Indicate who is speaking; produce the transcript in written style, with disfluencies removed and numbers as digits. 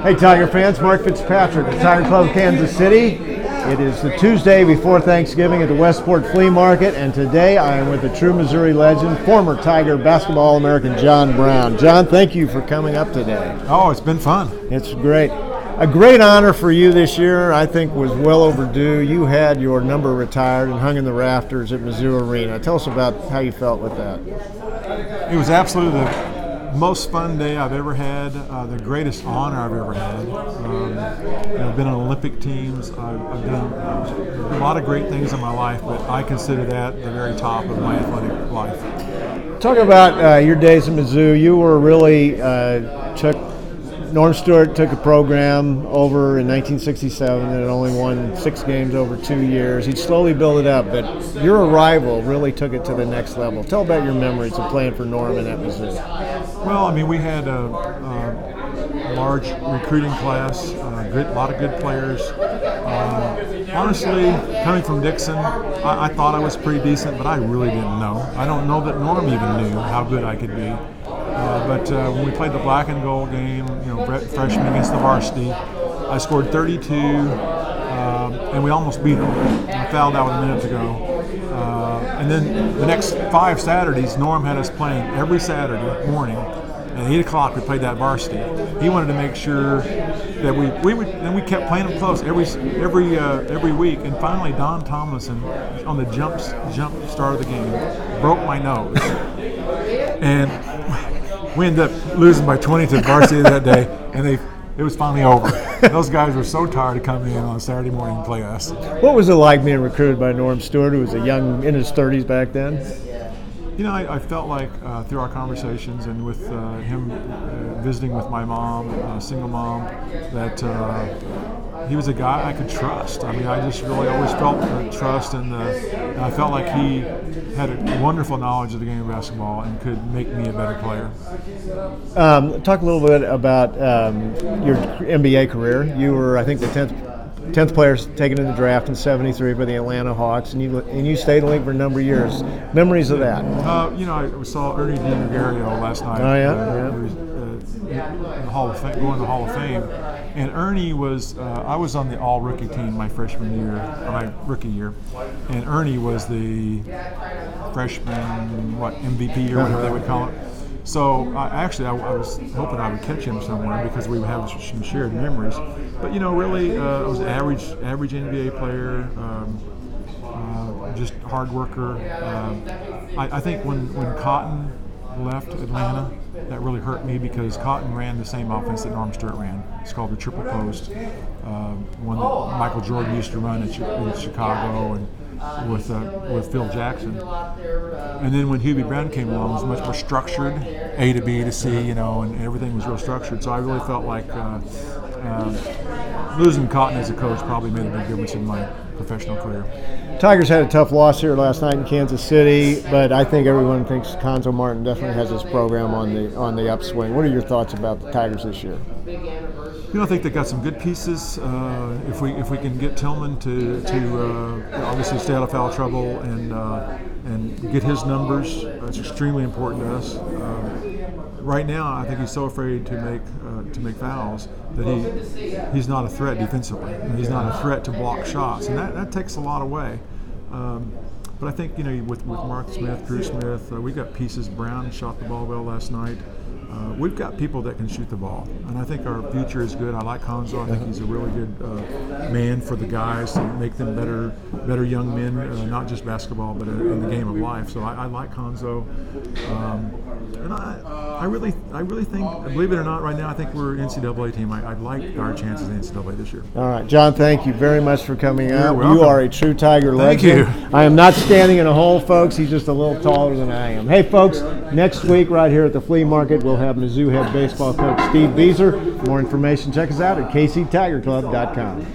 Speaker 1: Hey Tiger fans, Mark Fitzpatrick, the Tiger Club of Kansas City. It is the Tuesday before Thanksgiving at the Westport Flea Market, and today I am with the true Missouri legend, former Tiger basketball All-American John Brown. John, thank you for coming up today.
Speaker 2: Oh, it's been fun.
Speaker 1: It's great. A great honor for you this year, I think, was well overdue. You had your number retired and hung in the rafters at Mizzou Arena. Tell us about how you felt with that.
Speaker 2: It was absolutely the most fun day I've ever had, the greatest honor I've ever had. I've been on Olympic teams. I've done a lot of great things in my life, but I consider that the very top of my athletic life.
Speaker 1: Talk about your days at Mizzou. You were really Norm Stewart took a program over in 1967 and it only won 6 games over 2 years. He'd slowly build it up, but your arrival really took it to the next level. Tell about your memories of playing for Norm and at Mizzou.
Speaker 2: Well, I mean, we had a large recruiting class, a lot of good players. Honestly, coming from Dixon, I thought I was pretty decent, but I really didn't know. I don't know that Norm even knew how good I could be. But when we played the black and gold game, freshman against the varsity, I scored 32, and we almost beat them. I fouled out with a minute to go. And then the next 5 Saturdays, Norm had us playing every Saturday morning. At 8 o'clock, we played that varsity. He wanted to make sure that we kept playing them close every week. And finally, Don Tomlinson, on the jump start of the game, broke my nose. And we ended up losing by 20 to the varsity that day, and it was finally over. Those guys were so tired of coming in on a Saturday morning and play us.
Speaker 1: What was it like being recruited by Norm Stewart, who was a young, in his 30s back then?
Speaker 2: I felt like through our conversations and with him visiting with my mom, single mom, that he was a guy I could trust. I mean, I just really always felt trust, and I felt like he had a wonderful knowledge of the game of basketball and could make me a better player.
Speaker 1: Talk a little bit about your NBA career. You were, I think, the 10th player taken in the draft in '73 by the Atlanta Hawks, and you stayed in the league for a number of years. Memories of that?
Speaker 2: I saw Ernie DiGregorio last night.
Speaker 1: Oh yeah.
Speaker 2: He was in the Hall of Fame, going to the Hall of Fame, and Ernie was. I was on the All-Rookie team my freshman year, or my rookie year, and Ernie was the freshman MVP or whatever they would call it. So I was hoping I would catch him somewhere because we would have some shared memories. But really, I was an average NBA player, just hard worker. I think when Cotton left Atlanta, that really hurt me because Cotton ran the same offense that Norm Stewart ran. It's called the triple post, one that Michael Jordan used to run in Chicago and with Phil Jackson. And then when Hubie Brown came along, it was much more structured, A to B to C, and everything was real structured. So I really felt like losing Cotton as a coach probably made a big difference in my professional career.
Speaker 1: Tigers had a tough loss here last night in Kansas City, but I think everyone thinks Cuonzo Martin definitely has his program on the upswing. What are your thoughts about the Tigers this year?
Speaker 2: I think they got some good pieces. If we can get Tillman to obviously stay out of foul trouble and get his numbers, it's extremely important to us. Right now, I think he's so afraid to make fouls that he's not a threat defensively. He's not a threat to block shots, and that takes a lot away. But I think with Mark Smith, Drew Smith, we got pieces. Brown shot the ball well last night. We've got people that can shoot the ball, and I think our future is good. I like Cuonzo. I think he's a really good man for the guys to make them better young men, not just basketball, but in the game of life. So I like Cuonzo, and I really think, believe it or not, right now I think we're an NCAA team. I like our chances in NCAA this year.
Speaker 1: All right, John, thank you very much for coming out.
Speaker 2: Welcome.
Speaker 1: You are a true Tiger legend.
Speaker 2: Thank you.
Speaker 1: I am not standing in a hole, folks. He's just a little taller than I am. Hey, folks, next week right here at the Flea Market, we'll have Mizzou head baseball coach Steve Beazer. For more information, check us out at kctigerclub.com.